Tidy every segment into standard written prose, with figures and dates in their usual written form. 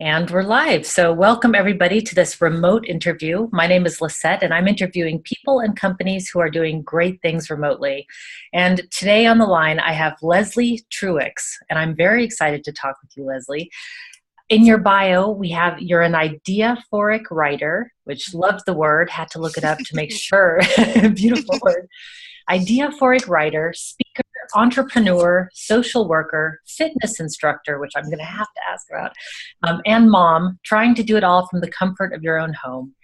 And we're live. So, welcome everybody to this remote interview. My name is Lisette, and I'm interviewing people and companies who are doing great things remotely. And today on the line, I have Leslie Truex, and I'm very excited to talk with you, Leslie. In your bio, we have you're an ideaphoric writer, which loved the word, had to look it up to make sure. Beautiful word. Ideaphoric writer, speaker, entrepreneur, social worker, fitness instructor, which I'm going to have to ask about, and mom, trying to do it all from the comfort of your own home.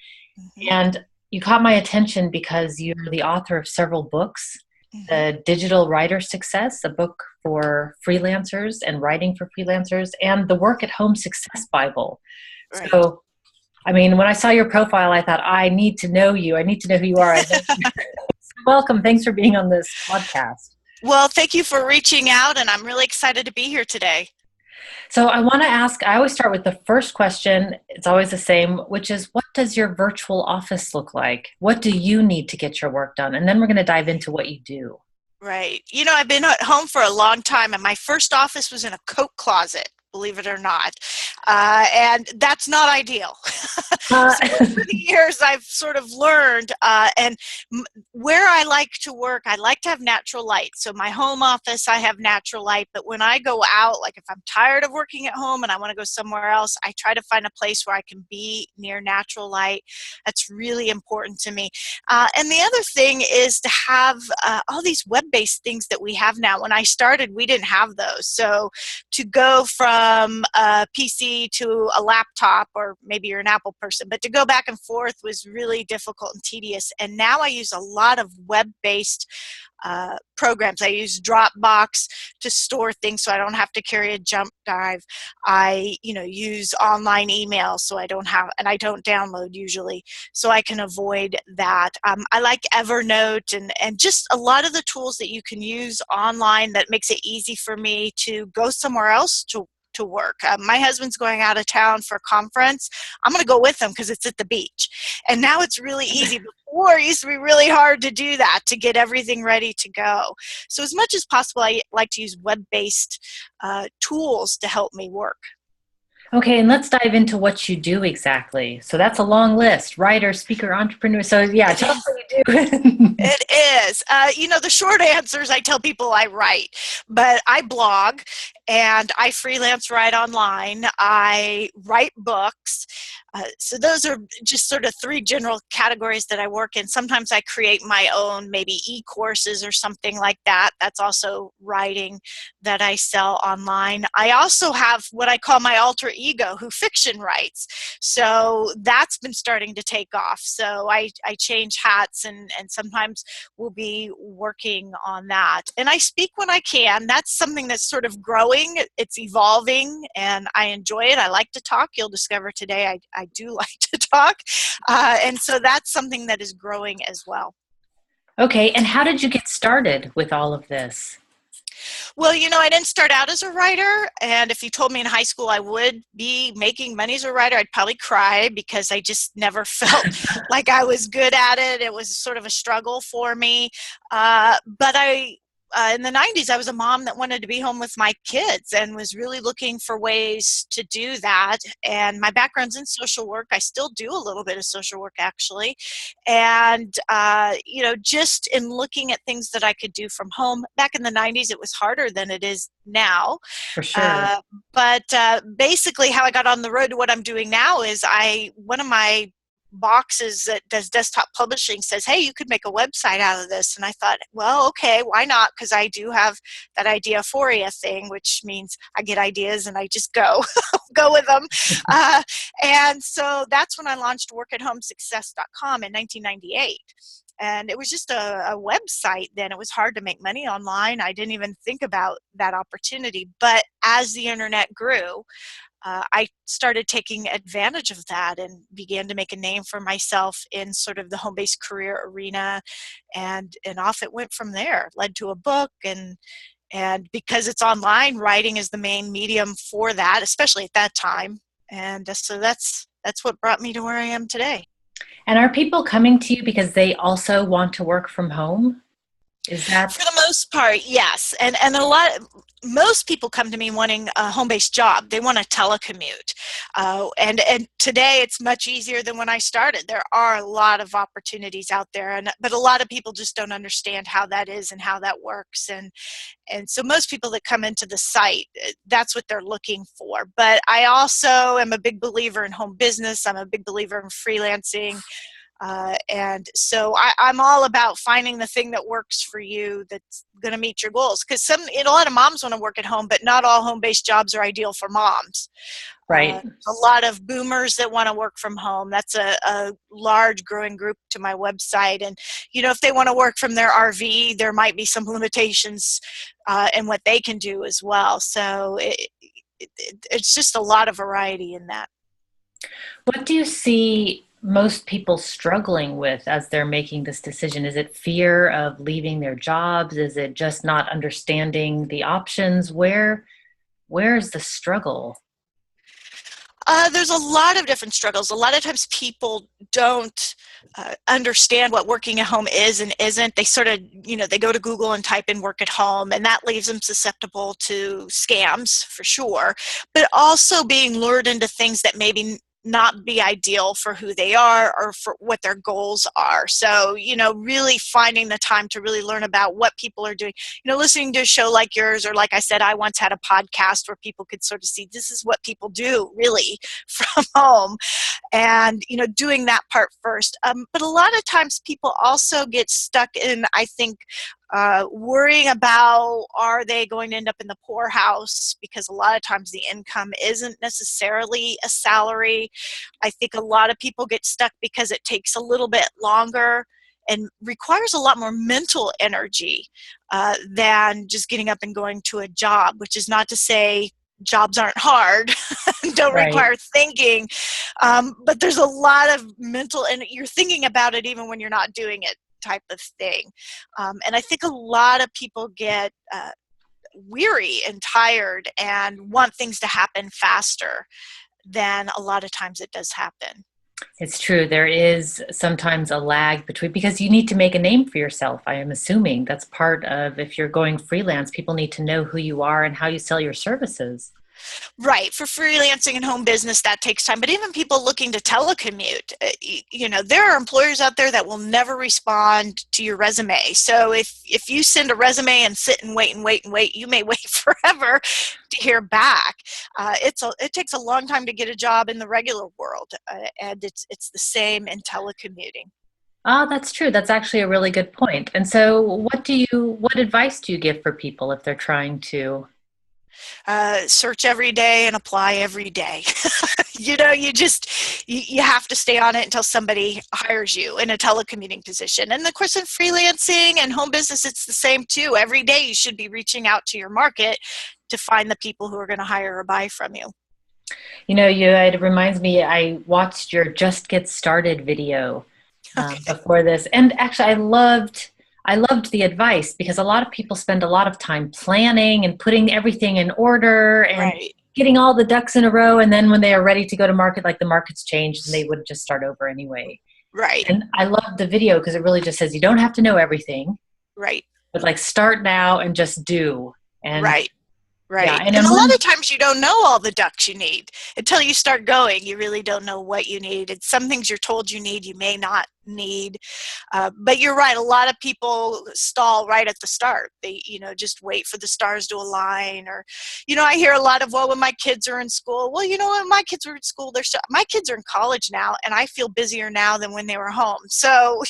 Mhm. And you caught my attention because you're the author of several books. Mhm. The Digital Writer Success, a book for freelancers and writing for freelancers, and the Work at Home Success Bible. Right. So, I mean, when I saw your profile, I thought, I need to know you. I need to know who you are. Welcome. Thanks for being on this podcast. Well, thank you for reaching out, and I'm really excited to be here today. So I want to ask, I always start with the first question. It's always the same, which is, what does your virtual office look like? What do you need to get your work done? And then we're going to dive into what you do. Right. I've been at home for a long time, and my first office was in a coat closet, believe it or not. And that's not ideal. Uh, So over the years, I've sort of learned, and where I like to work, I like to have natural light. So my home office, I have natural light. But when I go out, like if I'm tired of working at home and I want to go somewhere else, I try to find a place where I can be near natural light. That's really important to me. And the other thing is to have all these web-based things that we have now. When I started, we didn't have those. So to go from a PC to a laptop, or maybe you're an Apple person, but to go back and forth was really difficult and tedious. And now I use a lot of web-based programs. I use Dropbox to store things so I don't have to carry a jump drive. I, use online email so I don't have, and I don't download usually, so I can avoid that. I like Evernote and just a lot of the tools that you can use online that makes it easy for me to go somewhere else to work. My husband's going out of town for a conference. I'm going to go with him because it's at the beach. And now it's really easy. Before, it used to be really hard to do that, to get everything ready to go. So as much as possible, I like to use web-based tools to help me work. okay, and let's dive into what you do exactly. So that's a long list: writer, speaker, entrepreneur. So yeah, It tell us is. what you do. It is. The short answer is I tell people I write, but I blog and I freelance write online. I write books. So those are just sort of three general categories that I work in. Sometimes I create my own, maybe e-courses or something like that. That's also writing that I sell online. I also have what I call my alter ego, who fiction writes. So that's been starting to take off. So I change hats and sometimes we'll be working on that. And I speak when I can. That's something that's sort of growing. It's evolving and I enjoy it. I like to talk. You'll discover today I do like to talk. And so that's something that is growing as well. Okay, and how did you get started with all of this? Well, I didn't start out as a writer, and if you told me in high school I would be making money as a writer, I'd probably cry because I just never felt like I was good at it. It was sort of a struggle for me. But in the 90s, I was a mom that wanted to be home with my kids and was really looking for ways to do that. And my background's in social work. I still do a little bit of social work, actually. And, just in looking at things that I could do from home, back in the 90s, it was harder than it is now. For sure. Uh, but basically, how I got on the road to what I'm doing now is one of my boxes that does desktop publishing says, hey, you could make a website out of this. And I thought, well, okay, why not? Because I do have that ideaphoria thing, which means I get ideas and I just go with them. And so that's when I launched workathomesuccess.com in 1998. And it was just a website then. It was hard to make money online. I didn't even think about that opportunity. But as the internet grew, I started taking advantage of that and began to make a name for myself in sort of the home-based career arena, and off it went from there. Led to a book, and because it's online, writing is the main medium for that, especially at that time. And so that's what brought me to where I am today. And are people coming to you because they also want to work from home? Is that For the most part, yes. And most people come to me wanting a home-based job. They want to telecommute. And today it's much easier than when I started. There are a lot of opportunities out there, but a lot of people just don't understand how that is and how that works. And so most people that come into the site, that's what they're looking for. But I also am a big believer in home business. I'm a big believer in freelancing. And so I'm all about finding the thing that works for you that's going to meet your goals. Because a lot of moms want to work at home, but not all home-based jobs are ideal for moms. right? A lot of boomers that want to work from home. That's a large growing group to my website. And, if they want to work from their RV, there might be some limitations in what they can do as well. So it's just a lot of variety in that. What do you see most people struggling with as they're making this decision? Is it fear of leaving their jobs? Is it just not understanding the options? Where is the struggle? There's a lot of different struggles. A lot of times people don't understand what working at home is and isn't. They sort of, they go to Google and type in work at home, and that leaves them susceptible to scams for sure, but also being lured into things that maybe not be ideal for who they are or for what their goals are. So, really finding the time to really learn about what people are doing, listening to a show like yours, or like I said, I once had a podcast where people could sort of see this is what people do really from home, and doing that part first. But a lot of times people also get stuck in, I think, worrying about, are they going to end up in the poorhouse, because a lot of times the income isn't necessarily a salary. I think a lot of people get stuck because it takes a little bit longer and requires a lot more mental energy than just getting up and going to a job, which is not to say jobs aren't hard, don't Right. require thinking, but there's a lot of mental, and you're thinking about it even when you're not doing it type of thing. And I think a lot of people get weary and tired and want things to happen faster than a lot of times it does happen. It's true. There is sometimes a lag between, because you need to make a name for yourself. I am assuming that's part of, if you're going freelance, people need to know who you are and how you sell your services. Right. For freelancing and home business, that takes time. But even people looking to telecommute, there are employers out there that will never respond to your resume. So if you send a resume and sit and wait and wait and wait, you may wait forever to hear back. It takes a long time to get a job in the regular world, and it's the same in telecommuting. Ah, that's true. That's actually a really good point. And so what advice do you give for people if they're trying to? Search every day and apply every day. You have to stay on it until somebody hires you in a telecommuting position. And of course, in freelancing and home business, it's the same too. Every day you should be reaching out to your market to find the people who are going to hire or buy from you. It reminds me, I watched your Just Get Started video Okay. before this. And actually, I loved the advice, because a lot of people spend a lot of time planning and putting everything in order and Right. getting all the ducks in a row. And then when they are ready to go to market, like the market's changed and they would just start over anyway. Right. And I love the video because it really just says you don't have to know everything, Right. but like start now and just do. And Right. yeah, Right. and And then a lot one, of times you don't know all the ducks you need until you start going. You really don't know what you need. And some things you're told you need, you may not need. But you're right. A lot of people stall right at the start. They, just wait for the stars to align. Or, I hear a lot of, well, when my kids are in school, well, when my kids were in school, my kids are in college now, and I feel busier now than when they were home. So,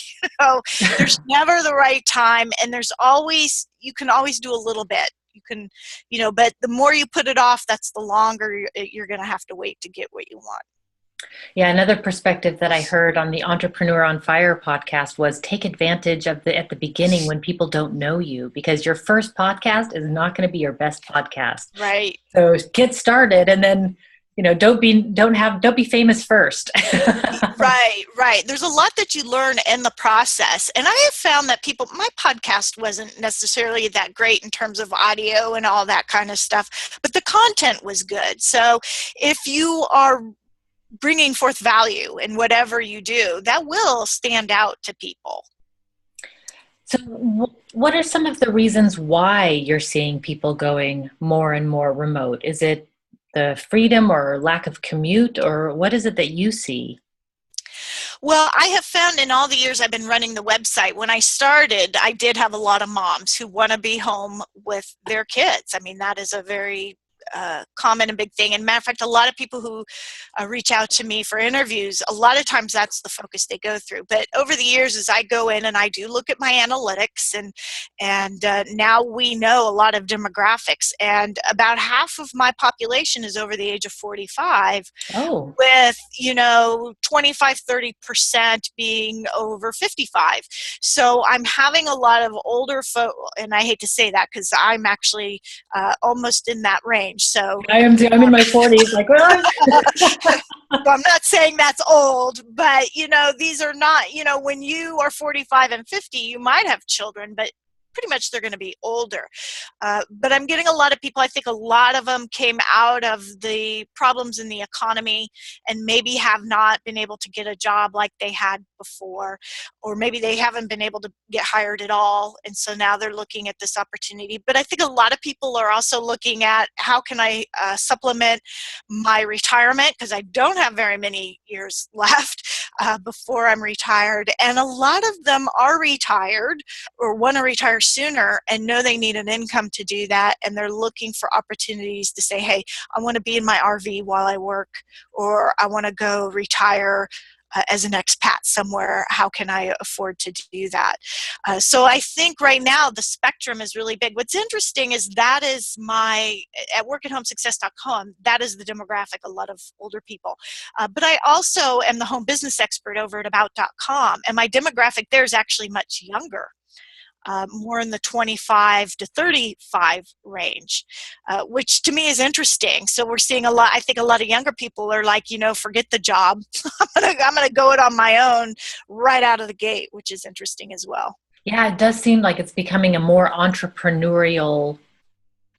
there's never the right time. And you can always do a little bit. You can, but the more you put it off, that's the longer you're going to have to wait to get what you want. yeah, another perspective that I heard on the Entrepreneur on Fire podcast was take advantage of at the beginning when people don't know you, because your first podcast is not going to be your best podcast. Right. So get started, and then, don't be famous first. Right, right. There's a lot that you learn in the process. And I have found that my podcast wasn't necessarily that great in terms of audio and all that kind of stuff, but the content was good. So if you are bringing forth value in whatever you do, that will stand out to people. So, what are some of the reasons why you're seeing people going more and more remote? Is it the freedom or lack of commute, or what is it that you see? Well, I have found in all the years I've been running the website, when I started, I did have a lot of moms who want to be home with their kids. I mean, that is a very common and big thing. And matter of fact, a lot of people who reach out to me for interviews, a lot of times that's the focus they go through. But over the years, as I go in and I do look at my analytics, and now we know a lot of demographics, and about half of my population is over the age of 45, Oh, with 25-30% being over 55. So I'm having a lot of older folk, and I hate to say that because I'm actually almost in that range. So I am too. I'm in my 40s, like, well, I'm not saying that's old, but these are not, when you are 45 and 50, you might have children, but pretty much they're going to be older. But I'm getting a lot of people, I think a lot of them came out of the problems in the economy and maybe have not been able to get a job like they had before, or maybe they haven't been able to get hired at all. And so now they're looking at this opportunity. But I think a lot of people are also looking at how can I supplement my retirement, because I don't have very many years left before I'm retired. And a lot of them are retired or want to retire sooner and know they need an income to do that, and they're looking for opportunities to say, hey, I want to be in my RV while I work, or I want to go retire as an expat somewhere. How can I afford to do that? So I think right now the spectrum is really big. What's interesting is that is at workathomasuccess.com, that is the demographic, a lot of older people. But I also am the home business expert over at about.com, and my demographic there is actually much younger. More in the 25 to 35 range, which to me is interesting. So we're seeing a lot. I think a lot of younger people are like, forget the job. I'm gonna go it on my own right out of the gate, which is interesting as well. yeah, it does seem like it's becoming a more entrepreneurial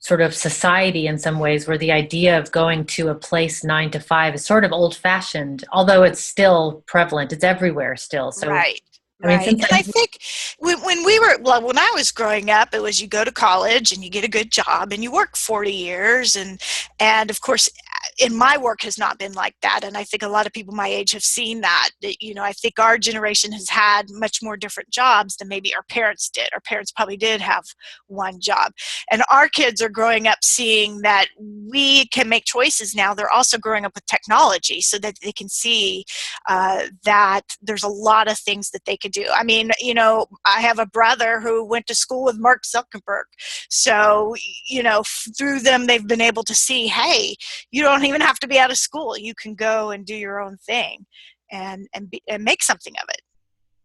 sort of society in some ways, where the idea of going to a place 9 to 5 is sort of old fashioned, although it's still prevalent. It's everywhere still. So, Right. I mean, Right. since And I think when I was growing up, it was you go to college and you get a good job and you work 40 years. And of course, in my work has not been like that. And I think a lot of people my age have seen that. I think our generation has had much more different jobs than maybe our parents did. Our parents probably did have one job. And our kids are growing up seeing that we can make choices now. They're also growing up with technology so that they can see that there's a lot of things that they could do. I mean, I have a brother who went to school with Mark Zuckerberg. So, through them, they've been able to see, hey, you don't even have to be out of school. You can go and do your own thing and make something of it.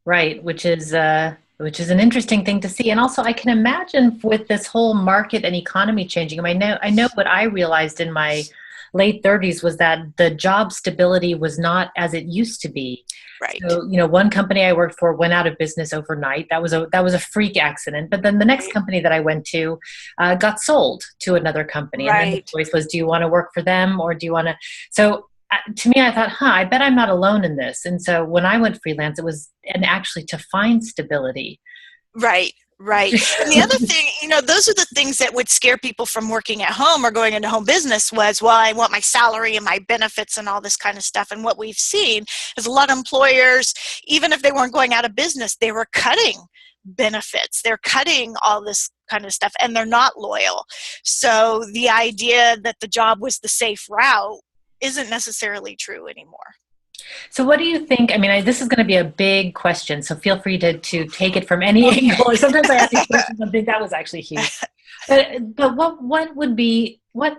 right, which is an interesting thing to see. And also, I can imagine with this whole market and economy changing. I know what I realized in my late 30s was that the job stability was not as it used to be. Right. So, one company I worked for went out of business overnight. That was a freak accident. But then the next Right. company that I went to got sold to another company, and then the Right. choice was: do you want to work for them, or do you want to? So, to me, I thought, I bet I'm not alone in this. And so when I went freelance, it was and actually to find stability. Right, right. And the other thing, those are the things that would scare people from working at home or going into home business was, well, I want my salary and my benefits and all this kind of stuff. And what we've seen is a lot of employers, even if they weren't going out of business, they were cutting benefits. They're cutting all this kind of stuff, and they're not loyal. So the idea that the job was the safe route isn't necessarily true anymore. So what do you think? I mean, this is going to be a big question, so feel free to take it from any Okay. angle. Or sometimes I ask these questions and think that was actually huge. But what would be what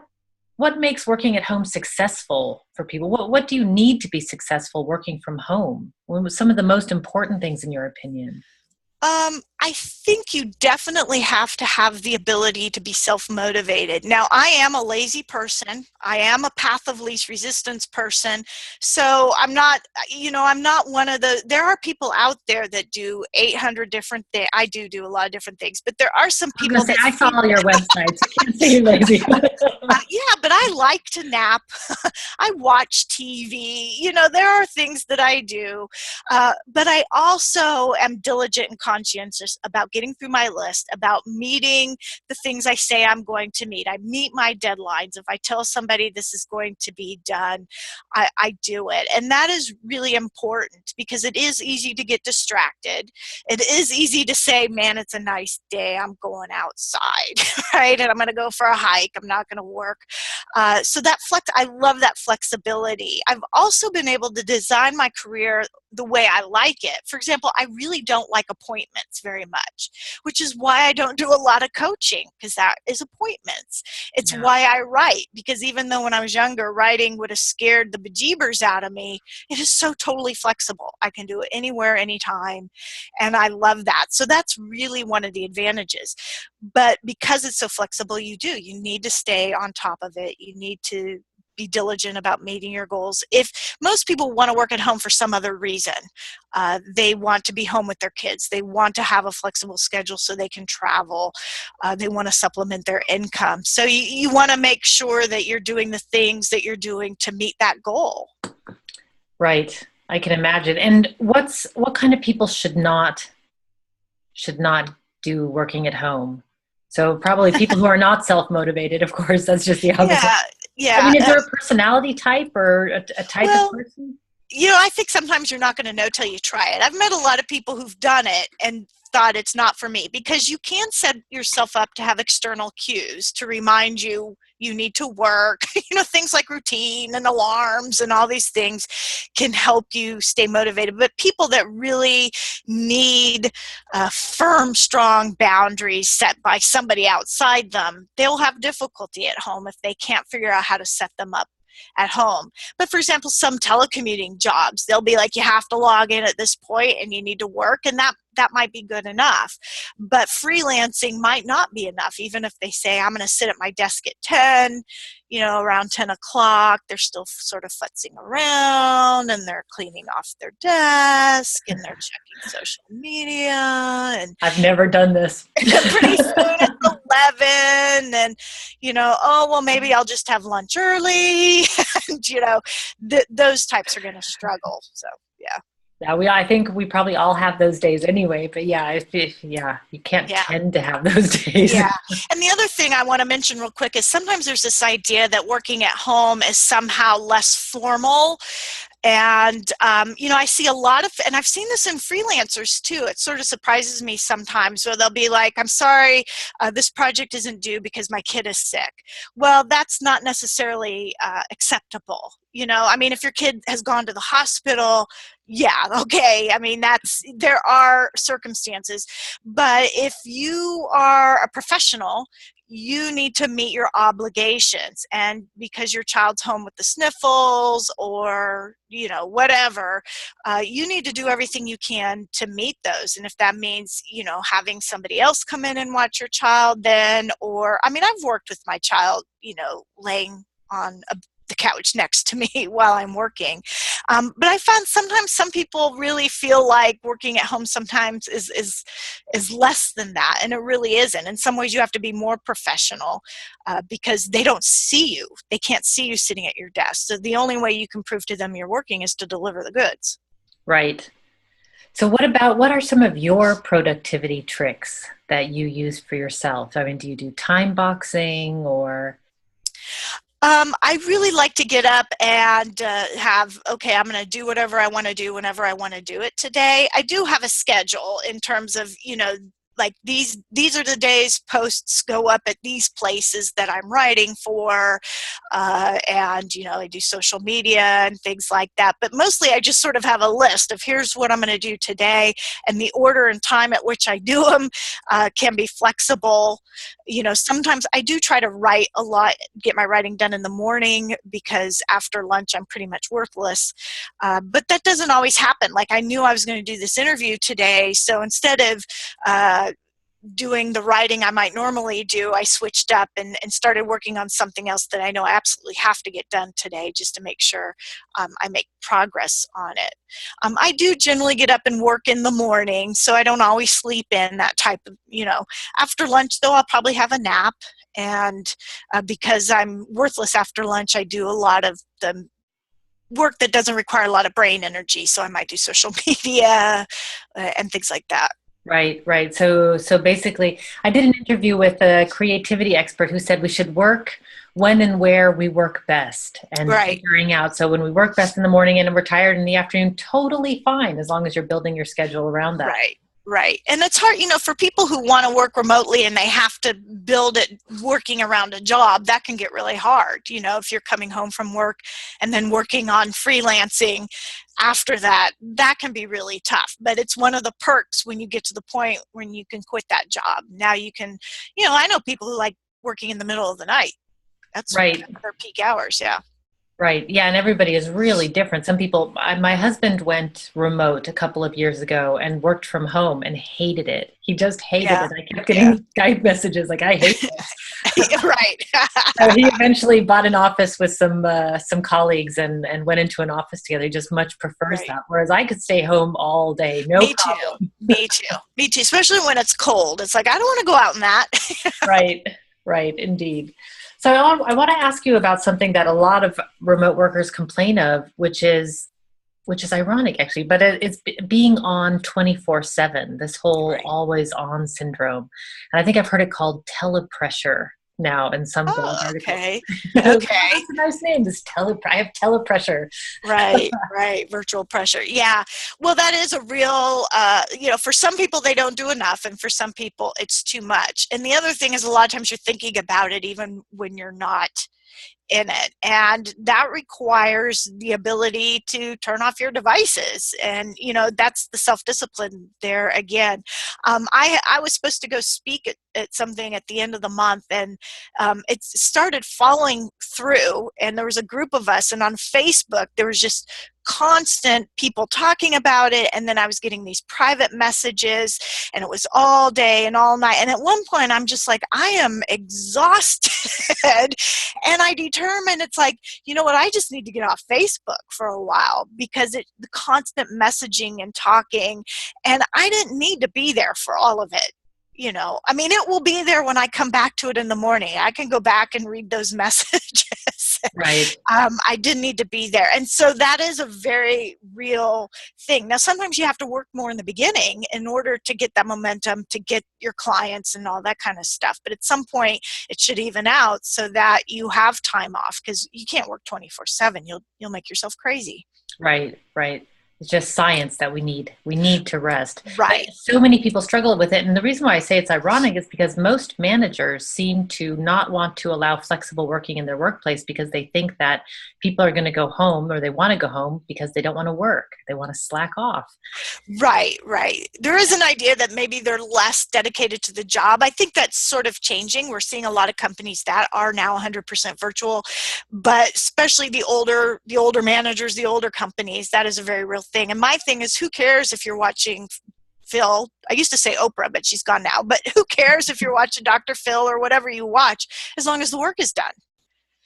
makes working at home successful for people? What do you need to be successful working from home? What was some of the most important things in your opinion? I think you definitely have to have the ability to be self-motivated. Now, I am a lazy person. I am a path of least resistance person. So I'm not one of there are people out there that do 800 different things. I do a lot of different things, but there are some I'm going people to say that I saw all your websites. I can't say you're lazy. yeah, but I like to nap. I watch TV. There are things that I do, but I also am diligent and conscientious about getting through my list, about meeting the things I say I'm going to meet. I meet my deadlines. If I tell somebody this is going to be done, I do it. And that is really important because it is easy to get distracted. It is easy to say, man, it's a nice day, I'm going outside, right? And I'm going to go for a hike. I'm not going to work. So I love that flexibility. I've also been able to design my career the way I like it. For example, I really don't like appointments very much, which is why I don't do a lot of coaching, because that is appointments. It's Yeah. why I write, because even though when I was younger, writing would have scared the bejeebers out of me, it is so totally flexible. I can do it anywhere, anytime, and I love that. So that's really one of the advantages. But because it's so flexible, you need to stay on top of it. You need to be diligent about meeting your goals. If most people want to work at home for some other reason, they want to be home with their kids. They want to have a flexible schedule so they can travel. They want to supplement their income. So you want to make sure that you're doing the things that you're doing to meet that goal. Right. I can imagine. And what kind of people should not do working at home? So probably people who are not self-motivated, of course, that's just the opposite. Yeah, I yeah. mean, is there a personality type or a type of Well, person? I think sometimes you're not going to know till you try it. I've met a lot of people who've done it and thought it's not for me, because you can set yourself up to have external cues to remind you need to work. Things like routine and alarms and all these things can help you stay motivated. But people that really need firm, strong boundaries set by somebody outside them, they'll have difficulty at home if they can't figure out how to set them up at home. But for example, some telecommuting jobs, they'll be like, you have to log in at this point and you need to work, and that might be good enough. But freelancing might not be enough. Even if they say, I'm going to sit at my desk at 10, around 10 o'clock, they're still sort of futzing around and they're cleaning off their desk and they're checking social media, and I've never done this. pretty soon it's 11, and oh well, maybe I'll just have lunch early. And those types are going to struggle. So yeah. Yeah, I think we probably all have those days anyway, but yeah, you can't Yeah. tend to have those days. Yeah. And the other thing I want to mention real quick is sometimes there's this idea that working at home is somehow less formal. And, I see a lot of, and I've seen this in freelancers too. It sort of surprises me sometimes where they'll be like, I'm sorry, this project isn't due because my kid is sick. Well, that's not necessarily acceptable. If your kid has gone to the hospital, yeah, okay. There are circumstances, but if you are a professional, you need to meet your obligations. And because your child's home with the sniffles or, whatever, you need to do everything you can to meet those. And if that means, having somebody else come in and watch your child then, I've worked with my child, laying on the couch next to me while I'm working. But I found sometimes some people really feel like working at home sometimes is less than that, and it really isn't. In some ways, you have to be more professional because they don't see you. They can't see you sitting at your desk. So the only way you can prove to them you're working is to deliver the goods. Right. So what are some of your productivity tricks that you use for yourself? I mean, do you do time boxing or? I really like to get up and I'm going to do whatever I want to do whenever I want to do it today. I do have a schedule in terms of, like these are the days posts go up at these places that I'm writing for, and I do social media and things like that. But mostly I just sort of have a list of here's what I'm going to do today, and the order and time at which I do them can be flexible. Sometimes I do try to write a lot, get my writing done in the morning, because after lunch I'm pretty much worthless. But that doesn't always happen. Like I knew I was going to do this interview today, so instead of doing the writing I might normally do, I switched up and started working on something else that I know I absolutely have to get done today, just to make sure I make progress on it. I do generally get up and work in the morning, so I don't always sleep in that type of, after lunch though, I'll probably have a nap. And because I'm worthless after lunch, I do a lot of the work that doesn't require a lot of brain energy. So I might do social media and things like that. Right, right. So basically, I did an interview with a creativity expert who said we should work when and where we work best and Right. figuring out. So when we work best in the morning and we're tired in the afternoon, totally fine as long as you're building your schedule around that. Right, right. And it's hard, for people who want to work remotely and they have to build it working around a job, that can get really hard. If you're coming home from work and then working on freelancing after that, that can be really tough. But it's one of the perks when you get to the point when you can quit that job. Now you can, I know people who like working in the middle of the night. That's Right. kind of their peak hours. Yeah. Right. Yeah. And everybody is really different. Some people, my husband went remote a couple of years ago and worked from home and hated it. He just hated Yeah. it. I kept Yeah. getting Skype messages like, I hate this. Right. So he eventually bought an office with some colleagues and went into an office together. He just much prefers Right. that. Whereas I could stay home all day, no Me too. problem. Me too. Me too. Especially when it's cold. It's like, I don't want to go out in that. Right. Right. Indeed. So I want to ask you about something that a lot of remote workers complain of, which is ironic actually, but it's being on 24/7, this whole Right. always on syndrome. And I think I've heard it called telepressure now in some blog Oh, articles. okay. Oh, Okay. that's a nice name. I have telepressure. Right, right. Virtual pressure. Yeah. Well, that is a real, for some people, they don't do enough. And for some people, it's too much. And the other thing is, a lot of times you're thinking about it even when you're not in it, and that requires the ability to turn off your devices, and that's the self-discipline there again. I was supposed to go speak at something at the end of the month, and it started falling through, and there was a group of us, and on Facebook there was just constant people talking about it, and then I was getting these private messages, and it was all day and all night, and at one point I'm just like, I am exhausted. And I determined, it's like, you know what, I just need to get off Facebook for a while, because the constant messaging and talking, and I didn't need to be there for all of it. I mean, it will be there when I come back to it in the morning. I can go back and read those messages. Right. I didn't need to be there. And so that is a very real thing. Now, sometimes you have to work more in the beginning in order to get that momentum, to get your clients and all that kind of stuff. But at some point, it should even out so that you have time off, because you can't work 24/7. You'll make yourself crazy. Right. Right. It's just science that we need. We need to rest. But Right. so many people struggle with it. And the reason why I say it's ironic is because most managers seem to not want to allow flexible working in their workplace because they think that people are going to go home, or they want to go home because they don't want to work. They want to slack off. Right, right. There is an idea that maybe they're less dedicated to the job. I think that's sort of changing. We're seeing a lot of companies that are now 100% virtual, but especially the older managers, the older companies, that is a very real thing. And my thing is, who cares if you're watching Phil? I used to say Oprah, but she's gone now. But who cares if you're watching Dr. Phil or whatever you watch, as long as the work is done?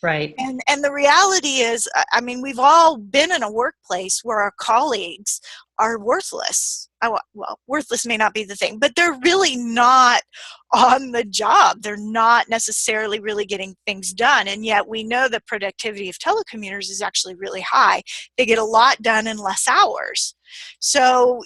Right. And the reality is, I mean, we've all been in a workplace where our colleagues are worthless. Well, worthless may not be the thing, but they're really not on the job. They're not necessarily really getting things done. And yet we know the productivity of telecommuters is actually really high. They get a lot done in less hours. So,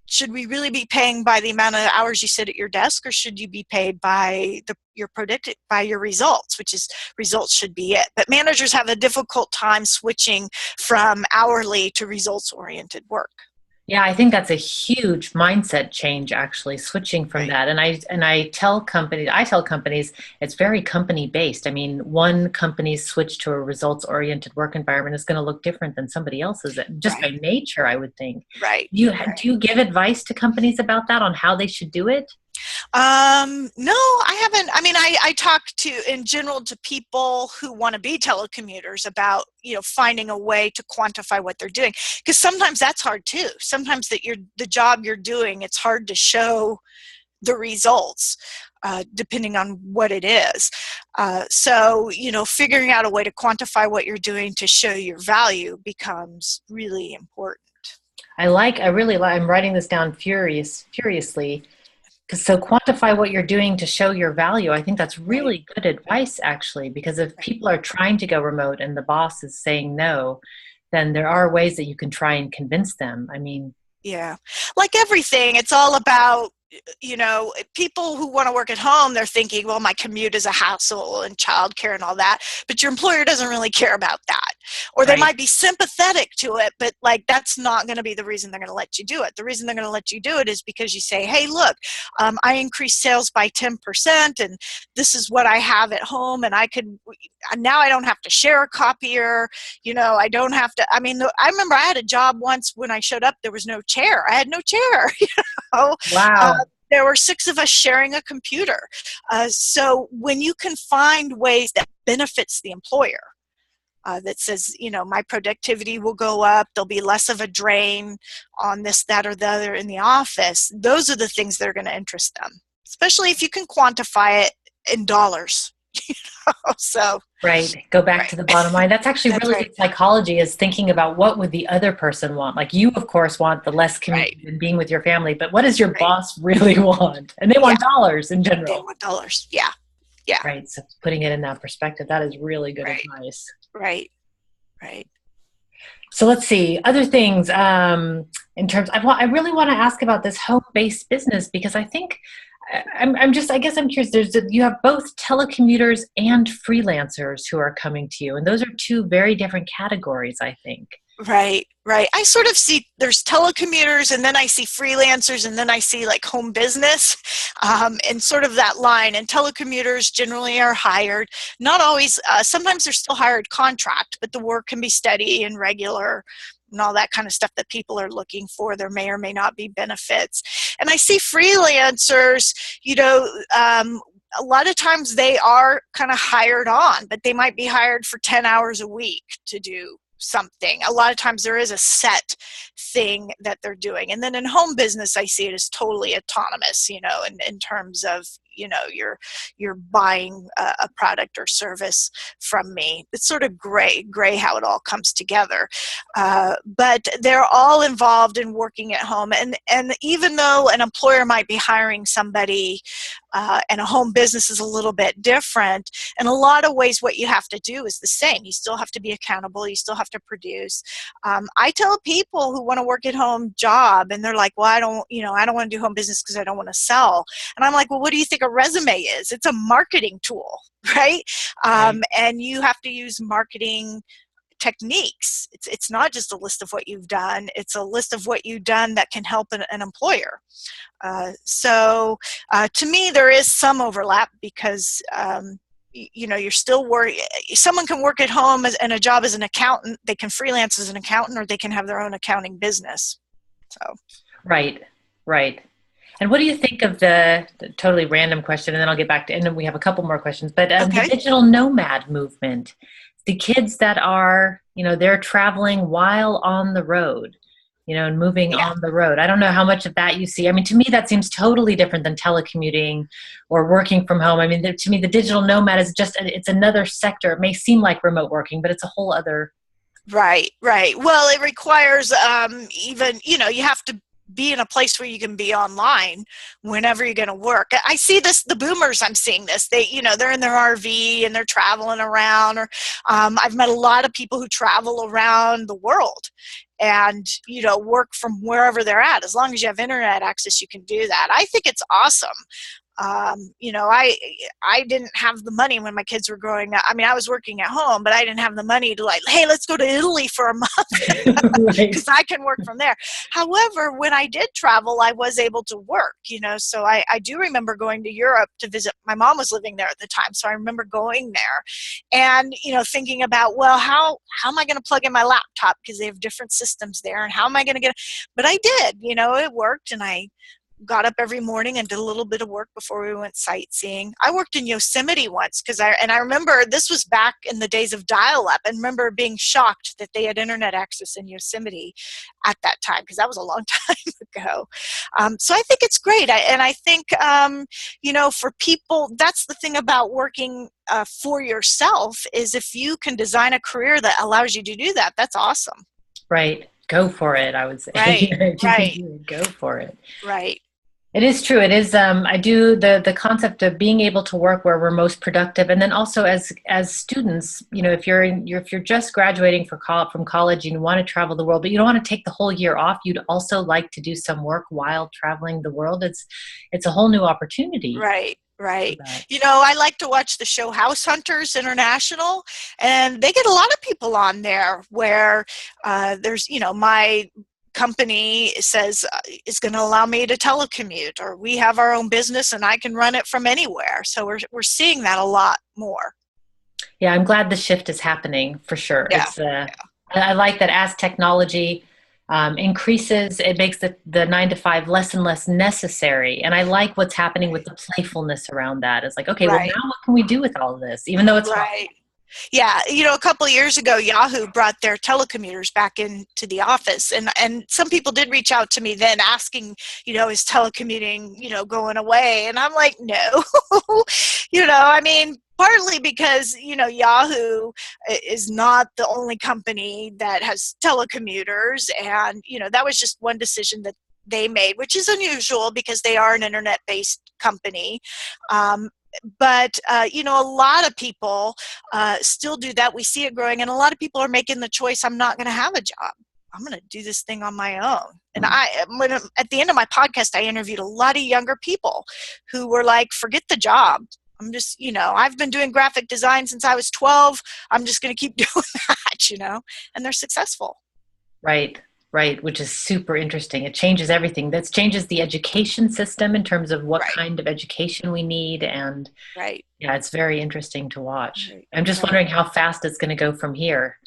should we really be paying by the amount of hours you sit at your desk, or should you be paid by your results, which is, results should be it. But managers have a difficult time switching from hourly to results oriented work. Yeah, I think that's a huge mindset change, actually, switching from Right. that. And I tell companies it's very company based. I mean, one company's switch to a results oriented work environment is going to look different than somebody else's, just by Right. nature, I would think. Right. Do you give advice to companies about that, on how they should do it? No, I haven't. I mean, I talk in general to people who want to be telecommuters about, finding a way to quantify what they're doing. Because sometimes that's hard too. Sometimes the job you're doing, it's hard to show the results, depending on what it is. So, figuring out a way to quantify what you're doing to show your value becomes really important. I'm writing this down furiously. So quantify what you're doing to show your value. I think that's Right. really good advice, actually, because if Right. people are trying to go remote and the boss is saying no, then there are ways that you can try and convince them. I mean, Yeah. Like everything, it's all about, people who want to work at home, they're thinking, well, my commute is a hassle and childcare and all that. But your employer doesn't really care about that. Or they Right. might be sympathetic to it, but like that's not going to be the reason they're going to let you do it. The reason they're going to let you do it is because you say, hey, look, I increased sales by 10%, and this is what I have at home, and now I don't have to share a copier. I don't have to, I remember I had a job once when I showed up, there was no chair. I had no chair. know. Uh, Wow. there were 6 of us sharing a computer. So when you can find ways that benefits the employer, that says, my productivity will go up, there'll be less of a drain on this, that, or the other in the office, those are the things that are going to interest them, especially if you can quantify it in dollars. So, Right. Go back right. to the bottom line. That's actually That's really right. good psychology, is thinking about what would the other person want. Like, you, of course, want the less commute Right. and being with your family, but what does your Right. boss really want? And they Yeah. want dollars in They general. want dollars. Yeah. Yeah. Right. So putting it in that perspective, that is really good Right. advice. Right. Right. So let's see other things. In terms, I really want to ask about this home-based business, because I think I guess I'm curious. You have both telecommuters and freelancers who are coming to you, and those are two very different categories, I think. Right, right. I sort of see there's telecommuters, and then I see freelancers, and then I see like home business, and sort of that line. And telecommuters generally are hired, not always. Sometimes they're still hired contract, but the work can be steady and regular, and all that kind of stuff that people are looking for. There may or may not be benefits. And I see freelancers, a lot of times they are kind of hired on, but they might be hired for 10 hours a week to do something. A lot of times there is a set thing that they're doing. And then in home business, I see it as totally autonomous, in terms of, you're buying a product or service from me. It's sort of gray how it all comes together. But they're all involved in working at home. And even though an employer might be hiring somebody, and a home business is a little bit different, in a lot of ways what you have to do is the same. You still have to be accountable, you still have to produce. I tell people who want to work at home job, and they're like, well, I don't want to do home business because I don't want to sell. And I'm like, well, what do you think a resume is? It's a marketing tool, right? Right. And you have to use marketing techniques. It's not just a list of what you've done, it's a list of what you've done that can help an employer. So to me, there is some overlap, because you're still working. Someone can work at home and a job as an accountant. They can freelance as an accountant, or they can have their own accounting business. So Right. Right. And what do you think of the totally random question? And then I'll get back to, and then we have a couple more questions, but the okay. digital nomad movement, the kids that are, they're traveling while on the road, and moving Yeah. on the road. I don't know how much of that you see. I mean, to me, that seems totally different than telecommuting or working from home. I mean, to me, the digital nomad is it's another sector. It may seem like remote working, but it's a whole other. Right, right. Well, it requires even, you have to be in a place where you can be online whenever you're going to work. I see this, the boomers, I'm seeing this. They're in their RV and they're traveling around, or I've met a lot of people who travel around the world and, work from wherever they're at. As long as you have internet access, you can do that. I think it's awesome. I didn't have the money when my kids were growing up. I mean, I was working at home, but I didn't have the money to like, hey, let's go to Italy for a month Right. because I can work from there. However, when I did travel, I was able to work, so I do remember going to Europe to visit. My mom was living there at the time. So I remember going there and, thinking about, well, how am I going to plug in my laptop? Because they have different systems there. And how am I going to but I did, it worked. And I got up every morning and did a little bit of work before we went sightseeing. I worked in Yosemite once I remember this was back in the days of dial-up, and remember being shocked that they had internet access in Yosemite at that time, because that was a long time ago. So I think it's great. I think, for people, that's the thing about working for yourself, is if you can design a career that allows you to do that, that's awesome. Right. Go for it, I would say. Right, If you can right, do it, go for it. right. It is true. It is. I do the concept of being able to work where we're most productive, and then also as students, if you're just graduating from college and you want to travel the world, but you don't want to take the whole year off. You'd also like to do some work while traveling the world. It's a whole new opportunity Right, for right. that. I like to watch the show House Hunters International, and they get a lot of people on there where there's, my company says is going to allow me to telecommute, or we have our own business and I can run it from anywhere. So we're seeing that a lot more. Yeah, I'm glad the shift is happening for sure. Yeah, I like that as technology increases, it makes the 9 to 5 less and less necessary. And I like what's happening with right, the playfulness around that. It's like, okay, well, right, now what can we do with all of this? Even though it's hard. right. Yeah, a couple of years ago, Yahoo brought their telecommuters back into the office, and some people did reach out to me then asking, is telecommuting, going away? And I'm like, no, I mean, partly because Yahoo is not the only company that has telecommuters, and that was just one decision that they made, which is unusual because they are an internet-based company. But a lot of people still do that. We see it growing, and a lot of people are making the choice, I'm not going to have a job. I'm going to do this thing on my own. And at the end of my podcast, I interviewed a lot of younger people who were like, forget the job. I'm just, I've been doing graphic design since I was 12. I'm just going to keep doing that, and they're successful. Right, right, which is super interesting. It changes everything. That changes the education system in terms of what Right, kind of education we need. And right, yeah, it's very interesting to watch. right, I'm just right. wondering how fast it's going to go from here.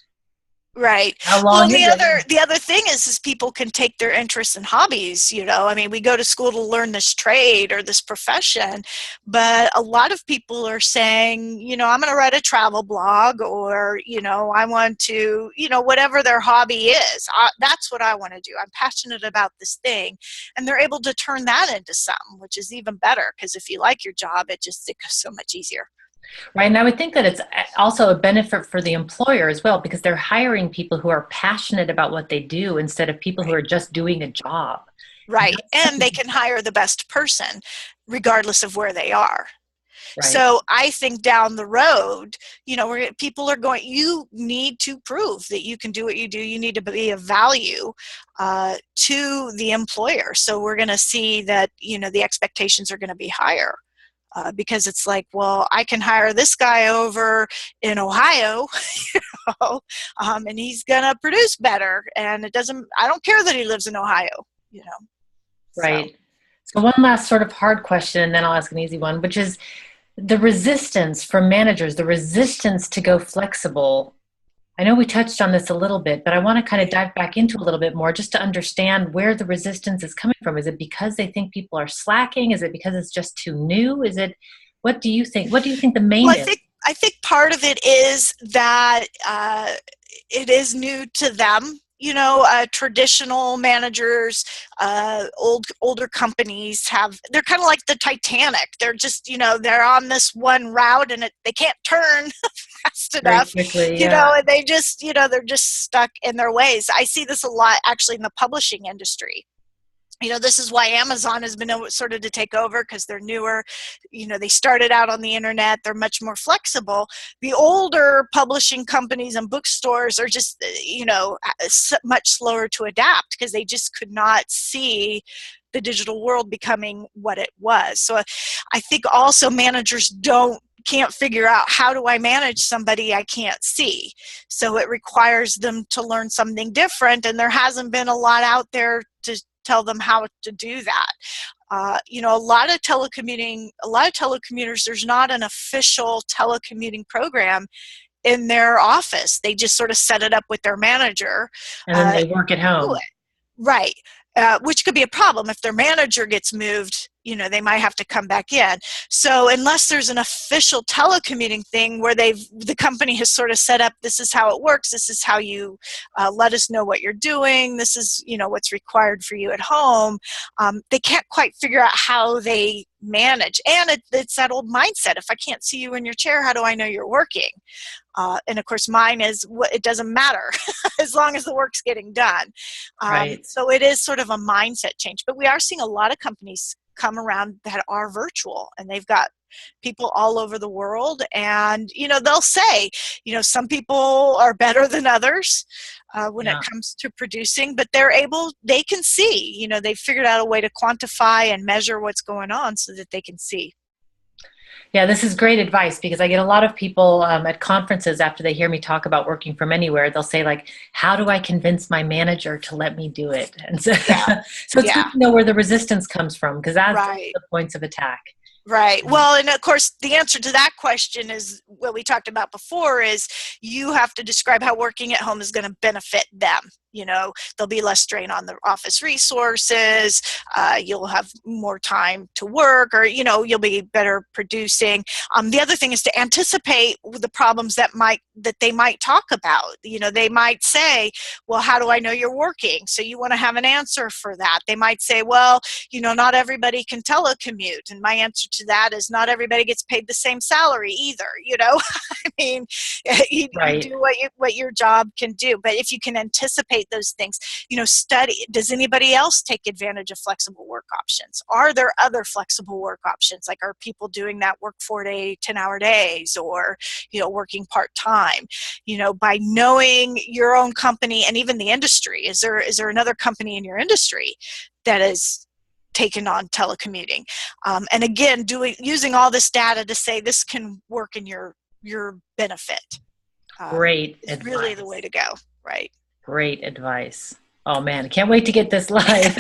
Right. How Well, long and is the it? other the other thing is people can take their interests and hobbies, I mean, we go to school to learn this trade or this profession, but a lot of people are saying, I'm going to write a travel blog, or, I want to, whatever their hobby is. That's what I want to do. I'm passionate about this thing, and they're able to turn that into something, which is even better, because if you like your job, it goes so much easier. Right. And I would think that it's also a benefit for the employer as well, because they're hiring people who are passionate about what they do instead of people who Right. are just doing a job. And Right. that's such And a they can hire the best person regardless of where they are. right. So I think down the road, where people are going, you need to prove that you can do what you do. You need to be of value to the employer. So we're going to see that, the expectations are going to be higher. Because it's like, well, I can hire this guy over in Ohio, know, and he's going to produce better. And I don't care that he lives in Ohio, you know. So. Right. So one last sort of hard question, and then I'll ask an easy one, which is the resistance from managers, the resistance to go flexible. I know we touched on this a little bit, but I want to kind of dive back into a little bit more just to understand where the resistance is coming from. Is it because they think people are slacking? Is it because it's just too new? What do you think? What do you think the Well, main I is? think I think part of it is that it is new to them. Traditional managers, older companies they're kind of like the Titanic. They're just, they're on this one route, and they can't turn fast Very enough, quickly, yeah. and they just, they're just stuck in their ways. I see this a lot actually in the publishing industry. This is why Amazon has been able sort of to take over, because they're newer. They started out on the internet. They're much more flexible. The older publishing companies and bookstores are just, much slower to adapt, because they just could not see the digital world becoming what it was. So I think also managers can't figure out, how do I manage somebody I can't see? So it requires them to learn something different, and there hasn't been a lot out there to tell them how to do that. A lot of telecommuters, there's not an official telecommuting program in their office. They just sort of set it up with their manager And then they to work at do home. it. Right. Which could be a problem. If their manager gets moved, they might have to come back in. So unless there's an official telecommuting thing where the company has sort of set up, this is how it works, this is how you let us know what you're doing, this is, what's required for you at home, they can't quite figure out how they manage. And it's that old mindset. If I can't see you in your chair, how do I know you're working? And of course, mine is, it doesn't matter as long as the work's getting done. Right. So it is sort of a mindset change. But we are seeing a lot of companies come around that are virtual, and they've got people all over the world. And, they'll say, some people are better than others when it Yeah. comes to producing, but they can see, they've figured out a way to quantify and measure what's going on so that they can see. Yeah, this is great advice because I get a lot of people at conferences after they hear me talk about working from anywhere. They'll say like, "How do I convince my manager to let me do it?" And so, Yeah. so it's good Yeah. to know where the resistance comes from because that's Right. the points of attack. Right. Well, and of course, the answer to that question is what we talked about before is you have to describe how working at home is going to benefit them. There'll be less strain on the office resources. You'll have more time to work, or, you'll be better producing. The other thing is to anticipate the problems that they might talk about. They might say, well, how do I know you're working? So you want to have an answer for that. They might say, well, not everybody can telecommute. And my answer to that is not everybody gets paid the same salary either. I mean, you Right. do what your job can do. But if you can anticipate those things, study, does anybody else take advantage of flexible work options? Are there other flexible work options? Like, are people doing that work 4-day, 10-hour days, or, working part-time? By knowing your own company and even the industry, is there another company in your industry that is taken on telecommuting? And again, using all this data to say this can work in your benefit Great is really the way advice. to go, right? Great advice. Oh man, can't wait to get this live.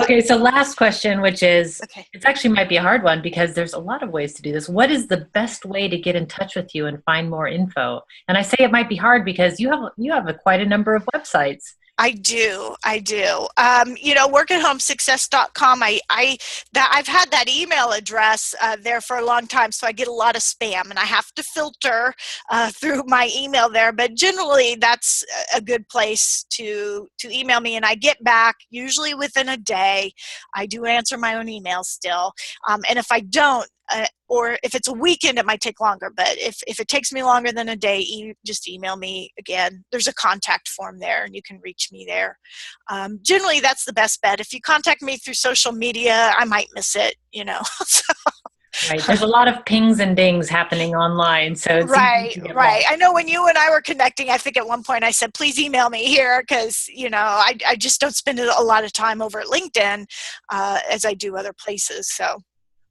Okay, so last question, which is, Okay. it's actually might be a hard one because there's a lot of ways to do this. What is the best way to get in touch with you and find more info? And I say it might be hard because you have quite a number of websites. I do. Workathomesuccess.com. I've had that email address there for a long time, so I get a lot of spam, and I have to filter through my email there. But generally, that's a good place to email me, and I get back usually within a day. I do answer my own emails still, and if I don't, or if it's a weekend, it might take longer. But if it takes me longer than a day, just email me again. There's a contact form there, and you can reach me there. Generally, that's the best bet. If you contact me through social media, I might miss it, Right. There's a lot of pings and dings happening online, so it's easy Right, to get right. lost. I know when you and I were connecting, I think at one point I said, please email me here because, I just don't spend a lot of time over at LinkedIn as I do other places. So,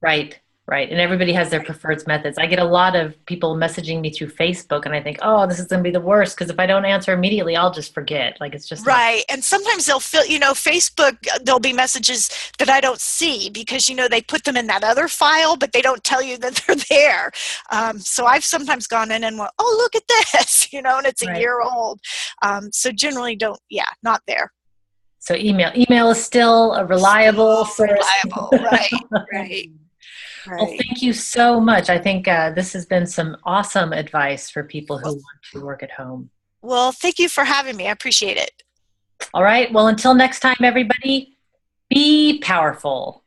Right, right. And everybody has their preferred methods. I get a lot of people messaging me through Facebook, and I think, oh, this is going to be the worst because if I don't answer immediately, I'll just forget. Like, it's just not. right. And sometimes they'll feel, Facebook, there'll be messages that I don't see because, they put them in that other file, but they don't tell you that they're there. So I've sometimes gone in and went, oh, look at this, and it's a Right. year old. So generally not there. So email is still a reliable So source. reliable. Right, right, Well, right. thank you so much. I think this has been some awesome advice for people who Well, want to work at home. well, thank you for having me. I appreciate it. All right. Well, until next time, everybody, be powerful.